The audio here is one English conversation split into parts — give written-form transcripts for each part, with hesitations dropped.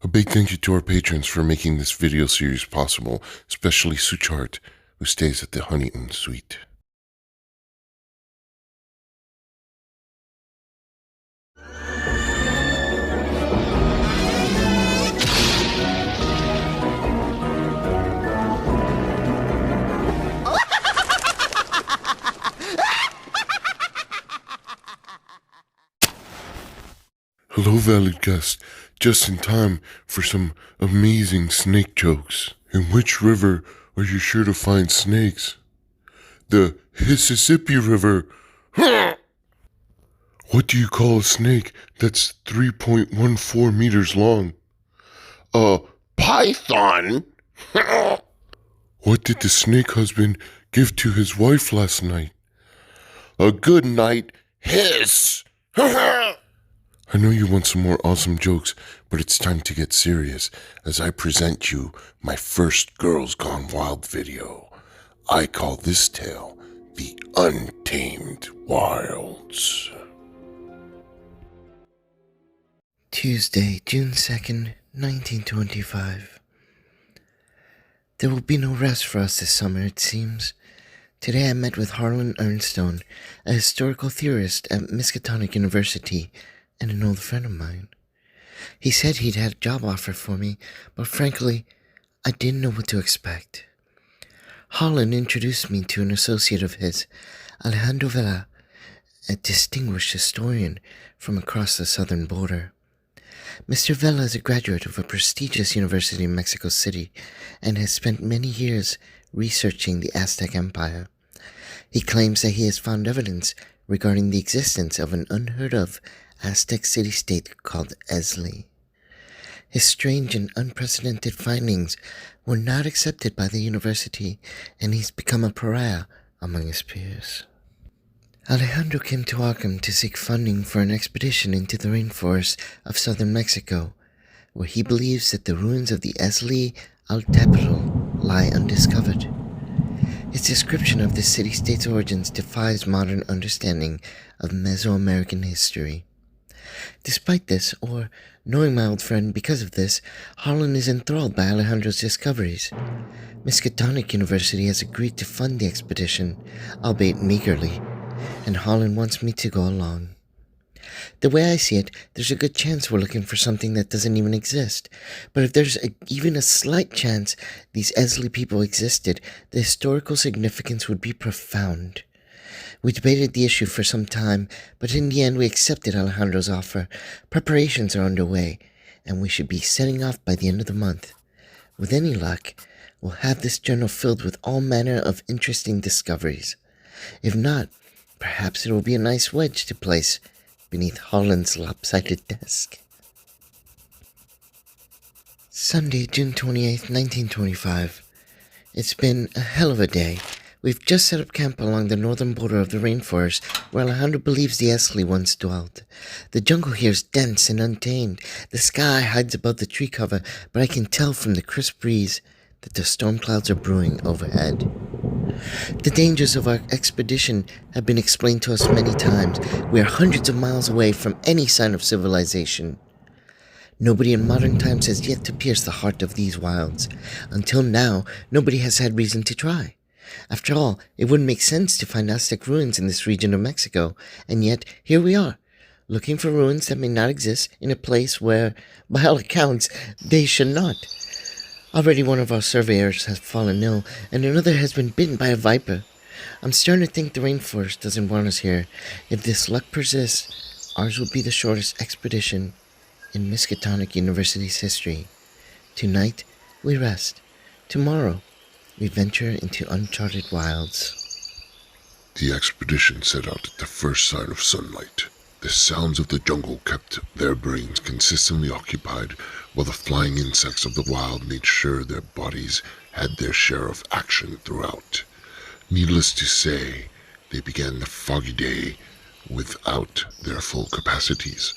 A big thank you to our patrons for making this video series possible, especially Suchart, who stays at the Huntington Suite. Hello, valued guest. Just in time for some amazing snake jokes. In which river are you sure to find snakes? The Mississippi River. What do you call a snake that's 3.14 meters long? A python. What did the snake husband give to his wife last night? A good night hiss. I know you want some more awesome jokes, but it's time to get serious as I present you my first Girls Gone Wild video. I call this tale the Untamed Wilds. Tuesday, June 2nd, 1925. There will be no rest for us this summer, it seems. Today I met with Harlan Ernstone, a historical theorist at Miskatonic University, and an old friend of mine. He said he'd had a job offer for me, but frankly, I didn't know what to expect. Harlan introduced me to an associate of his, Alejandro Vela, a distinguished historian from across the southern border. Mr. Vela is a graduate of a prestigious university in Mexico City and has spent many years researching the Aztec Empire. He claims that he has found evidence regarding the existence of an unheard-of Aztec city-state called Esli. His strange and unprecedented findings were not accepted by the university, and he's become a pariah among his peers. Alejandro came to Arkham to seek funding for an expedition into the rainforest of southern Mexico, where he believes that the ruins of the Esli Peril lie undiscovered. His description of the city-state's origins defies modern understanding of Mesoamerican history. Despite this, or knowing my old friend because of this, Harlan is enthralled by Alejandro's discoveries. Miskatonic University has agreed to fund the expedition, albeit meagerly, and Harlan wants me to go along. The way I see it, there's a good chance we're looking for something that doesn't even exist. But if there's even a slight chance these Esli people existed, the historical significance would be profound. We debated the issue for some time, but in the end we accepted Alejandro's offer. Preparations are underway, and we should be setting off by the end of the month. With any luck, we'll have this journal filled with all manner of interesting discoveries. If not, perhaps it will be a nice wedge to place beneath Harlan's lopsided desk. Sunday, June 28th, 1925. It's been a hell of a day. We've just set up camp along the northern border of the rainforest where Alejandro believes the Esli once dwelt. The jungle here is dense and untamed. The sky hides above the tree cover, but I can tell from the crisp breeze that the storm clouds are brewing overhead. The dangers of our expedition have been explained to us many times. We are hundreds of miles away from any sign of civilization. Nobody in modern times has yet to pierce the heart of these wilds. Until now, nobody has had reason to try. After all, it wouldn't make sense to find Aztec ruins in this region of Mexico, and yet here we are, looking for ruins that may not exist in a place where, by all accounts, they should not. Already one of our surveyors has fallen ill, and another has been bitten by a viper. I'm starting to think the rainforest doesn't want us here. If this luck persists, ours will be the shortest expedition in Miskatonic University's history. Tonight, we rest. Tomorrow, we venture into uncharted wilds. The expedition set out at the first sign of sunlight. The sounds of the jungle kept their brains consistently occupied, while the flying insects of the wild made sure their bodies had their share of action throughout. Needless to say, they began the foggy day without their full capacities.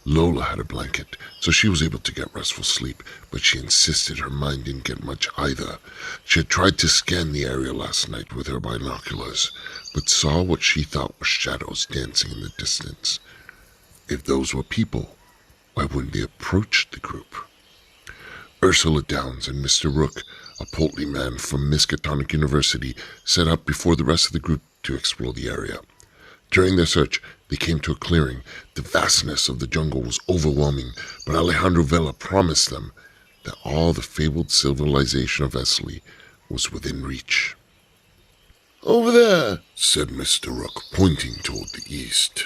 Lola had a blanket, so she was able to get restful sleep, but she insisted her mind didn't get much either. She had tried to scan the area last night with her binoculars, but saw what she thought were shadows dancing in the distance. If those were people, why wouldn't they approach the group? Ursula Downs and Mr. Rook, a portly man from Miskatonic University, set out before the rest of the group to explore the area. During their search, they came to a clearing. The vastness of the jungle was overwhelming, but Alejandro Vela promised them that all the fabled civilization of Esli was within reach. "Over there," said Mr. Rook, pointing toward the east.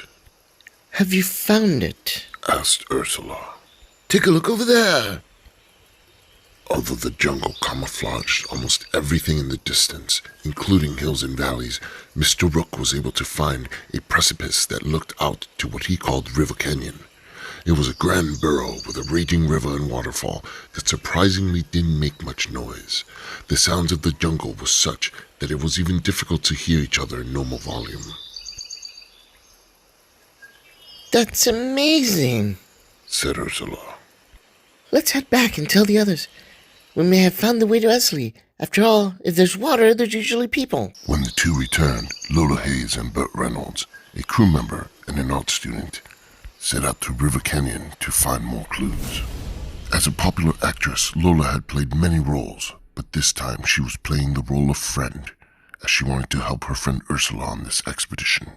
Have you found it? Asked Ursula. "Take a look over there." Although the jungle camouflaged almost everything in the distance, including hills and valleys, Mr. Rook was able to find a precipice that looked out to what he called River Canyon. It was a grand burrow with a raging river and waterfall that surprisingly didn't make much noise. The sounds of the jungle were such that it was even difficult to hear each other in normal volume. That's amazing, said Ursula. Let's head back and tell the others. We may have found the way to Esli. After all, if there's water, there's usually people. When the two returned, Lola Hayes and Burt Reynolds, a crew member and an art student, set out to River Canyon to find more clues. As a popular actress, Lola had played many roles, but this time she was playing the role of friend, as she wanted to help her friend Ursula on this expedition.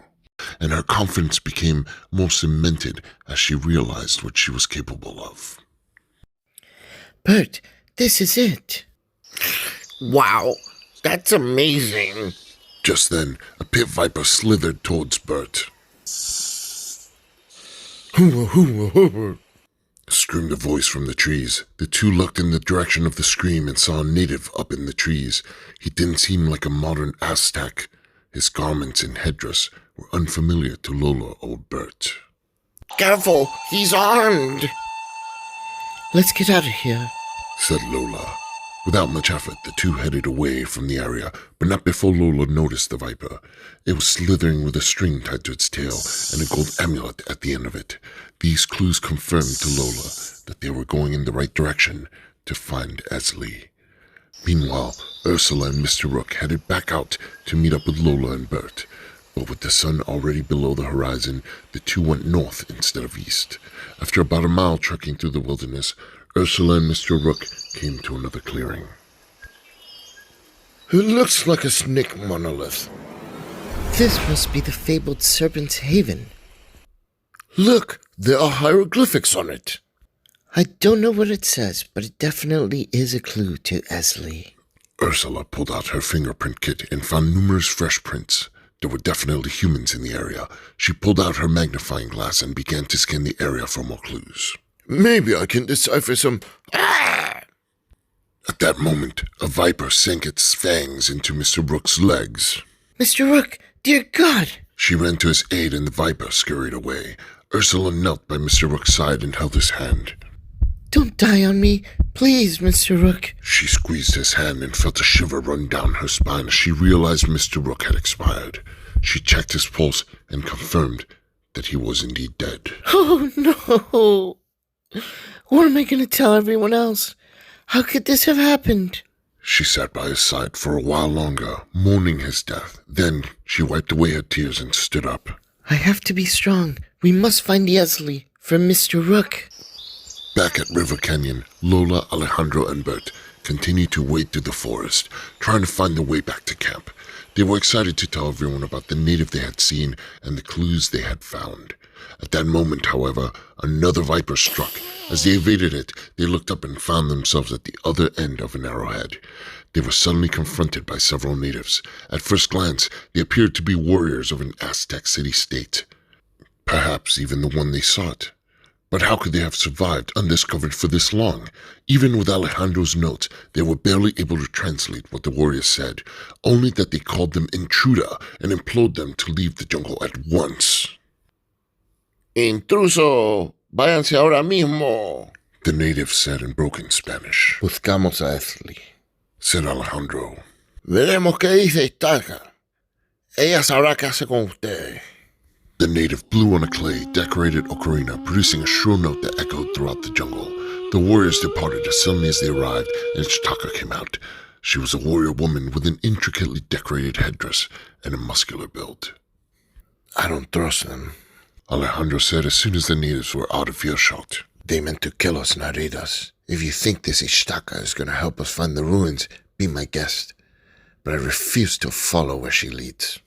And her confidence became more cemented as she realized what she was capable of. Bert, this is it. Wow, that's amazing. Just then, a pit viper slithered towards Bert. Screamed a voice from the trees. The two looked in the direction of the scream and saw a native up in the trees. He didn't seem like a modern Aztec. His garments and headdress were unfamiliar to Lola or Bert. Careful, he's armed. Let's get out of here, said Lola. Without much effort, the two headed away from the area, but not before Lola noticed the viper. It was slithering with a string tied to its tail and a gold amulet at the end of it. These clues confirmed to Lola that they were going in the right direction to find Esli. Meanwhile, Ursula and Mr. Rook headed back out to meet up with Lola and Bert. But with the sun already below the horizon, the two went north instead of east. After about a mile trekking through the wilderness, Ursula and Mr. Rook came to another clearing. It looks like a snake monolith. This must be the fabled Serpent's Haven. Look, there are hieroglyphics on it. I don't know what it says, but it definitely is a clue to Esli. Ursula pulled out her fingerprint kit and found numerous fresh prints. There were definitely humans in the area. She pulled out her magnifying glass and began to scan the area for more clues. Maybe I can decipher some... At that moment, a viper sank its fangs into Mr. Rook's legs. Mr. Rook, dear God! She ran to his aid and the viper scurried away. Ursula knelt by Mr. Rook's side and held his hand. Don't die on me, please, Mr. Rook. She squeezed his hand and felt a shiver run down her spine as she realized Mr. Rook had expired. She checked his pulse and confirmed that he was indeed dead. Oh, no! What am I going to tell everyone else? How could this have happened? She sat by his side for a while longer, mourning his death. Then she wiped away her tears and stood up. I have to be strong. We must find Esli from Mr. Rook. Back at River Canyon, Lola, Alejandro, and Bert continued to wade through the forest, trying to find their way back to camp. They were excited to tell everyone about the native they had seen and the clues they had found. At that moment, however, another viper struck. As they evaded it, they looked up and found themselves at the other end of an arrowhead. They were suddenly confronted by several natives. At first glance, they appeared to be warriors of an Aztec city-state. Perhaps even the one they sought. But how could they have survived undiscovered for this long? Even with Alejandro's notes, they were barely able to translate what the warriors said, only that they called them intruder and implored them to leave the jungle at once. Intruso, váyanse ahora mismo, the natives said in broken Spanish. Buscamos a Esli, said Alejandro. Veremos qué dice Ataka. Ella sabrá qué hace con ustedes. The native blew on a clay, decorated ocarina, producing a shrill note that echoed throughout the jungle. The warriors departed as suddenly as they arrived, and Ataka came out. She was a warrior woman with an intricately decorated headdress and a muscular build. I don't trust them, Alejandro said as soon as the natives were out of earshot. They meant to kill us, not eat us. If you think this Ataka is going to help us find the ruins, be my guest. But I refuse to follow where she leads.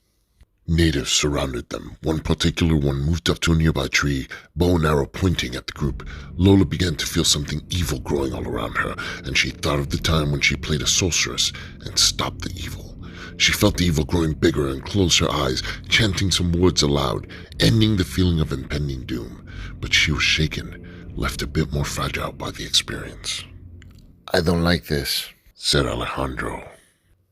Natives surrounded them. One particular one moved up to a nearby tree, bow and arrow pointing at the group. Lola began to feel something evil growing all around her, and she thought of the time when she played a sorceress and stopped the evil. She felt the evil growing bigger and closed her eyes, chanting some words aloud, ending the feeling of impending doom. But she was shaken, left a bit more fragile by the experience. I don't like this, said Alejandro.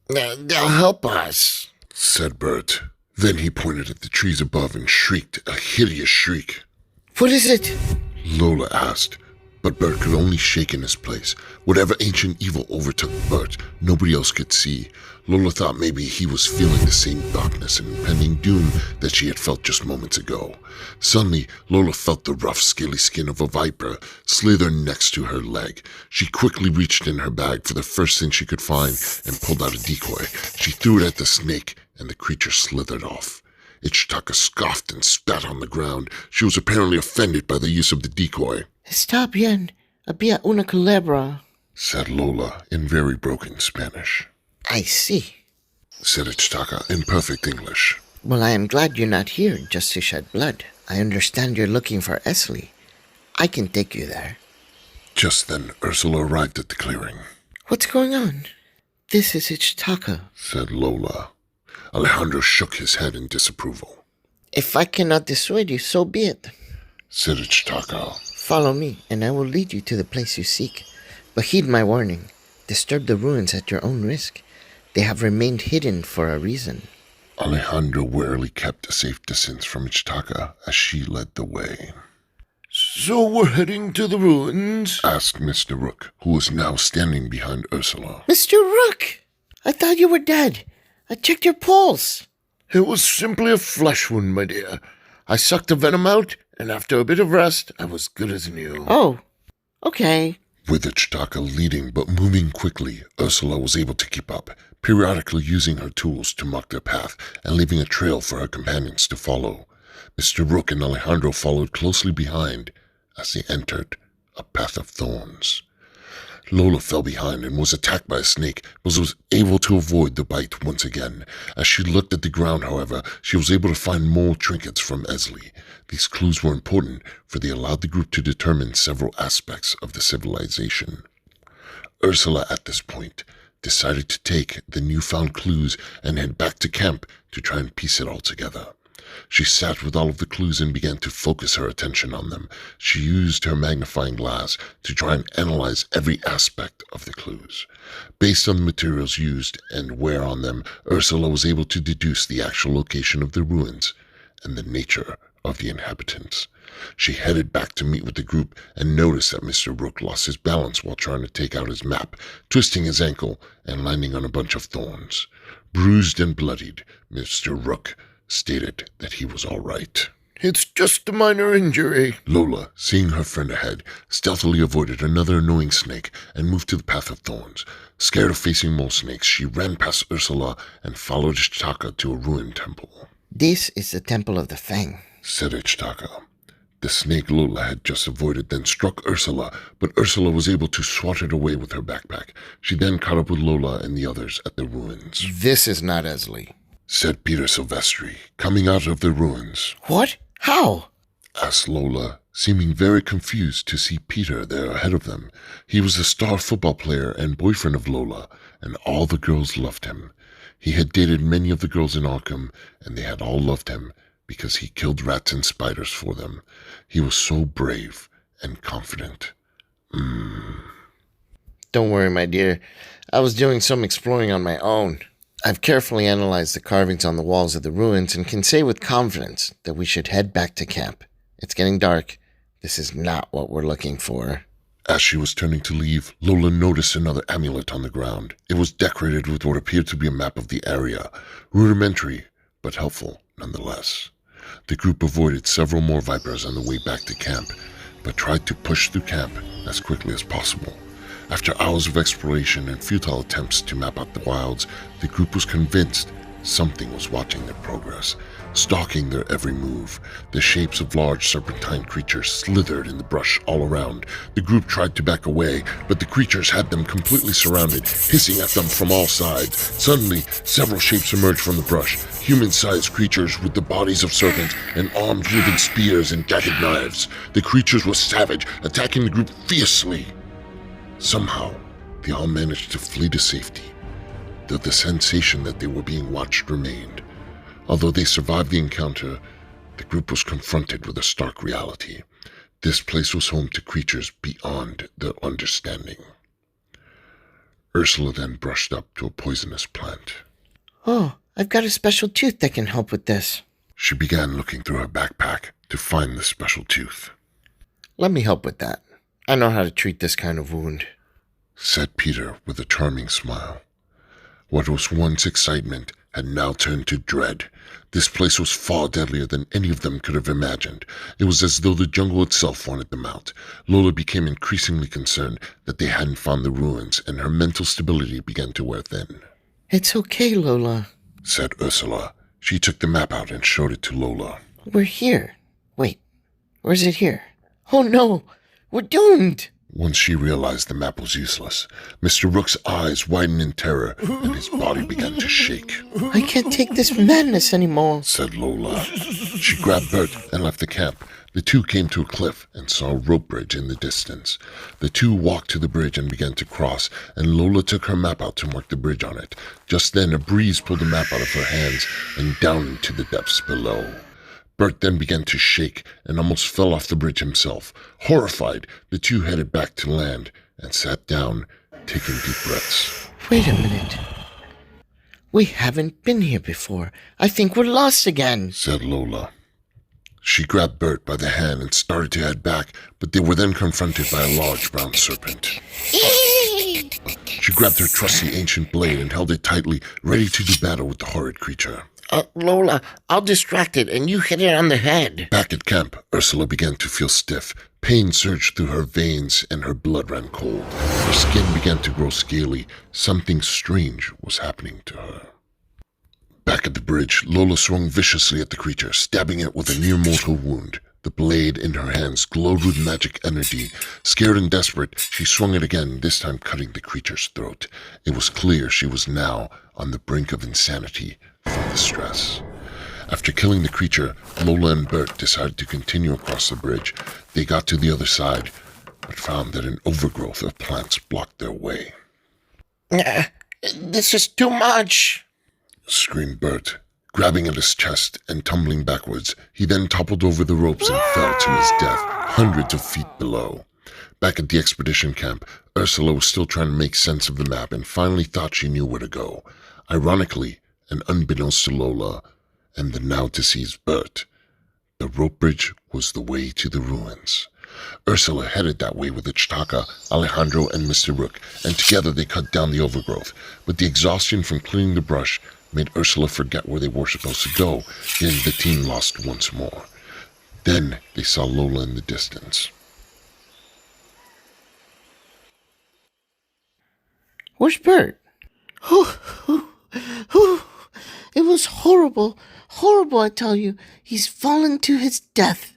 They'll help us, said Bert. Then he pointed at the trees above and shrieked a hideous shriek. What is it? Lola asked, but Bert could only shake in his place. Whatever ancient evil overtook Bert, nobody else could see. Lola thought maybe he was feeling the same darkness and impending doom that she had felt just moments ago. Suddenly, Lola felt the rough, scaly skin of a viper slither next to her leg. She quickly reached in her bag for the first thing she could find and pulled out a decoy. She threw it at the snake, and the creature slithered off. Ataka scoffed and spat on the ground. She was apparently offended by the use of the decoy. Está bien, había una culebra, said Lola in very broken Spanish. I see, said Ataka in perfect English. Well, I am glad you're not here just to shed blood. I understand you're looking for Esley. I can take you there. Just then, Ursula arrived at the clearing. What's going on? This is Ataka, said Lola. Alejandro shook his head in disapproval. If I cannot dissuade you, so be it, said Ataka. Follow me, and I will lead you to the place you seek. But heed my warning. Disturb the ruins at your own risk. They have remained hidden for a reason. Alejandro warily kept a safe distance from Ataka as she led the way. So we're heading to the ruins? Asked Mr. Rook, who was now standing behind Ursula. Mr. Rook! I thought you were dead. I checked your pulse. It was simply a flesh wound, my dear. I sucked the venom out, and after a bit of rest, I was good as new. Oh, okay. With Ataka leading but moving quickly, Ursula was able to keep up, periodically using her tools to mark their path and leaving a trail for her companions to follow. Mr. Rook and Alejandro followed closely behind as they entered a path of thorns. Lola fell behind and was attacked by a snake, but was able to avoid the bite once again. As she looked at the ground, however, she was able to find more trinkets from Esley. These clues were important, for they allowed the group to determine several aspects of the civilization. Ursula, at this point, decided to take the newfound clues and head back to camp to try and piece it all together. She sat with all of the clues and began to focus her attention on them. She used her magnifying glass to try and analyze every aspect of the clues. Based on the materials used and wear on them, Ursula was able to deduce the actual location of the ruins and the nature of the inhabitants. She headed back to meet with the group and noticed that Mr. Rook lost his balance while trying to take out his map, twisting his ankle and landing on a bunch of thorns. Bruised and bloodied, Mr. Rook stated that he was all right. It's just a minor injury. Lola, seeing her friend ahead, stealthily avoided another annoying snake and moved to the path of thorns. Scared of facing more snakes, she ran past Ursula and followed Ataka to a ruined temple. This is the Temple of the Fang, said Ataka. The snake Lola had just avoided then struck Ursula, but Ursula was able to swat it away with her backpack. She then caught up with Lola and the others at the ruins. This is not Esley, said Peter Silvestri, coming out of the ruins. What? How? Asked Lola, seeming very confused to see Peter there ahead of them. He was a star football player and boyfriend of Lola, and all the girls loved him. He had dated many of the girls in Arkham, and they had all loved him because he killed rats and spiders for them. He was so brave and confident. Don't worry, my dear. I was doing some exploring on my own. I've carefully analyzed the carvings on the walls of the ruins and can say with confidence that we should head back to camp. It's getting dark. This is not what we're looking for. As she was turning to leave, Lola noticed another amulet on the ground. It was decorated with what appeared to be a map of the area. Rudimentary, but helpful nonetheless. The group avoided several more vipers on the way back to camp, but tried to push through camp as quickly as possible. After hours of exploration and futile attempts to map out the wilds, the group was convinced something was watching their progress. stalking their every move. The shapes of large serpentine creatures slithered in the brush all around. The group tried to back away, but the creatures had them completely surrounded, hissing at them from all sides. Suddenly, several shapes emerged from the brush, human-sized creatures with the bodies of serpents and arms wielding spears and jagged knives. The creatures were savage, attacking the group fiercely. Somehow, they all managed to flee to safety, though the sensation that they were being watched remained. Although they survived the encounter, the group was confronted with a stark reality. This place was home to creatures beyond their understanding. Ursula then brushed up to a poisonous plant. Oh, I've got a special tooth that can help with this. She began looking through her backpack to find the special tooth. Let me help with that. I know how to treat this kind of wound, said Peter with a charming smile. What was once excitement had now turned to dread. This place was far deadlier than any of them could have imagined. It was as though the jungle itself wanted them out. Lola became increasingly concerned that they hadn't found the ruins, and her mental stability began to wear thin. It's okay, Lola, said Ursula. She took the map out and showed it to Lola. We're here. Wait, or is it here? Oh no, we're doomed! Once she realized the map was useless, Mr. Rook's eyes widened in terror and his body began to shake. I can't take this madness anymore, said Lola. She grabbed Bert and left the camp. The two came to a cliff and saw a rope bridge in the distance. The two walked to the bridge and began to cross, and Lola took her map out to mark the bridge on it. Just then, a breeze pulled the map out of her hands and down into the depths below. Bert then began to shake and almost fell off the bridge himself. Horrified, the two headed back to land and sat down, taking deep breaths. Wait a minute. We haven't been here before. I think we're lost again, said Lola. She grabbed Bert by the hand and started to head back, but they were then confronted by a large brown serpent. She grabbed her trusty ancient blade and held it tightly, ready to do battle with the horrid creature. Lola, I'll distract it and you hit it on the head. Back at camp, Ursula began to feel stiff. Pain surged through her veins and her blood ran cold. Her skin began to grow scaly. Something strange was happening to her. Back at the bridge, Lola swung viciously at the creature, stabbing it with a near-mortal wound. The blade in her hands glowed with magic energy. Scared and desperate, she swung it again, this time cutting the creature's throat. It was clear she was now on the brink of insanity from the stress. After killing the creature, Lola and Bert decided to continue across the bridge. They got to the other side, but found that an overgrowth of plants blocked their way. This is too much, screamed Bert, grabbing at his chest and tumbling backwards. He then toppled over the ropes and fell to his death, hundreds of feet below. Back at the expedition camp, Ursula was still trying to make sense of the map and finally thought she knew where to go. Ironically, and unbeknownst to Lola and the now-deceased Bert, the rope bridge was the way to the ruins. Ursula headed that way with Ataka, Alejandro, and Mr. Rook, and together they cut down the overgrowth. But the exhaustion from clearing the brush made Ursula forget where they were supposed to go, getting the team lost once more. Then they saw Lola in the distance. Where's Bert? It was horrible, horrible, I tell you. He's fallen to his death,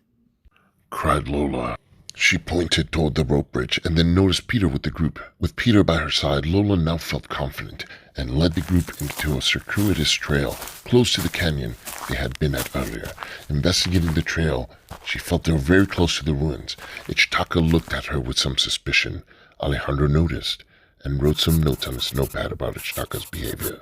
cried Lola. She pointed toward the rope bridge and then noticed Peter with the group. With Peter by her side, Lola now felt confident and led the group into a circuitous trail close to the canyon they had been at earlier. Investigating the trail, she felt they were very close to the ruins. Ataka looked at her with some suspicion. Alejandro noticed and wrote some notes on his notepad about Ataka's behavior.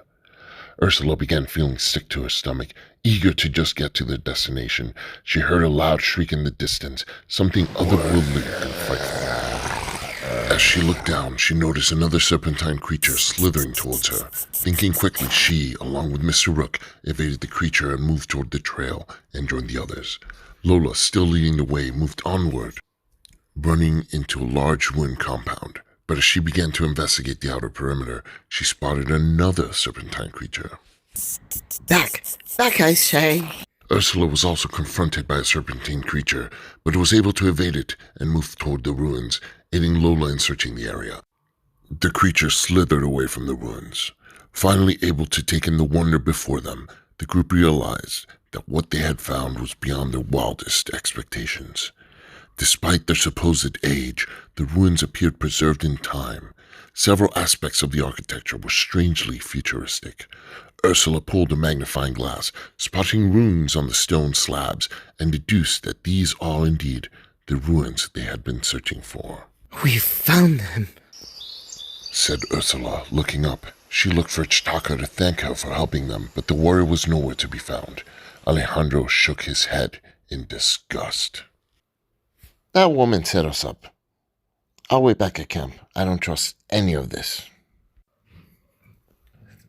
Ursula began feeling sick to her stomach, eager to just get to their destination. She heard a loud shriek in the distance, something otherworldly and frightful. As she looked down, she noticed another serpentine creature slithering towards her. Thinking quickly, she, along with Mr. Rook, evaded the creature and moved toward the trail and joined the others. Lola, still leading the way, moved onward, running into a large ruined compound. But as she began to investigate the outer perimeter, she spotted another serpentine creature. Back, I say. Ursula was also confronted by a serpentine creature, but was able to evade it and move toward the ruins, aiding Lola in searching the area. The creature slithered away from the ruins. Finally able to take in the wonder before them, The group realized that what they had found was beyond their wildest expectations. Despite their supposed age, the ruins appeared preserved in time. Several aspects of the architecture were strangely futuristic. Ursula pulled a magnifying glass, spotting runes on the stone slabs, and deduced that these are indeed the ruins they had been searching for. "We found them," said Ursula, looking up. She looked for Ataka to thank her for helping them, but the warrior was nowhere to be found. Alejandro shook his head in disgust. That woman set us up. I'll wait back at camp. I don't trust any of this.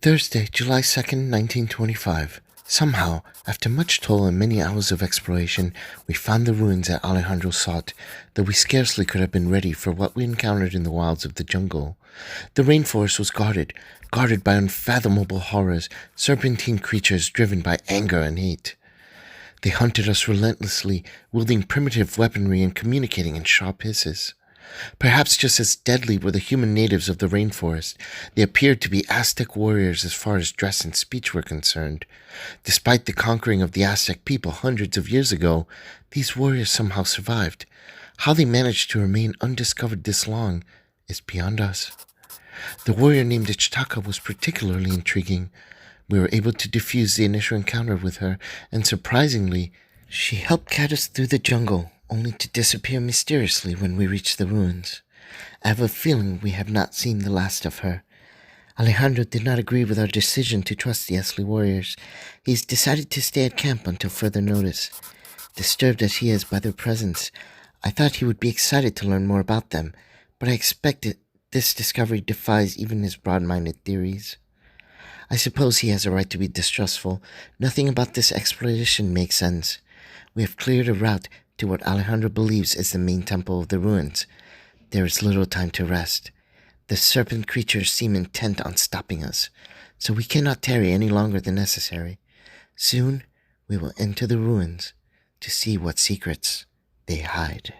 Thursday, July 2nd, 1925. Somehow, after much toil and many hours of exploration, we found the ruins that Alejandro sought, though we scarcely could have been ready for what we encountered in the wilds of the jungle. The rainforest was guarded by unfathomable horrors, serpentine creatures driven by anger and hate. They hunted us relentlessly, wielding primitive weaponry and communicating in sharp hisses. Perhaps just as deadly were the human natives of the rainforest. They appeared to be Aztec warriors as far as dress and speech were concerned. Despite the conquering of the Aztec people hundreds of years ago, these warriors somehow survived. How they managed to remain undiscovered this long is beyond us. The warrior named Ataka was particularly intriguing. We were able to defuse the initial encounter with her, and surprisingly, she helped guide us through the jungle, only to disappear mysteriously when we reached the ruins. I have a feeling we have not seen the last of her. Alejandro did not agree with our decision to trust the Esli warriors. He's decided to stay at camp until further notice. Disturbed as he is by their presence, I thought he would be excited to learn more about them, but I expected this discovery defies even his broad-minded theories. I suppose he has a right to be distrustful. Nothing about this exploration makes sense. We have cleared a route to what Alejandro believes is the main temple of the ruins. There is little time to rest. The serpent creatures seem intent on stopping us, so we cannot tarry any longer than necessary. Soon we will enter the ruins to see what secrets they hide.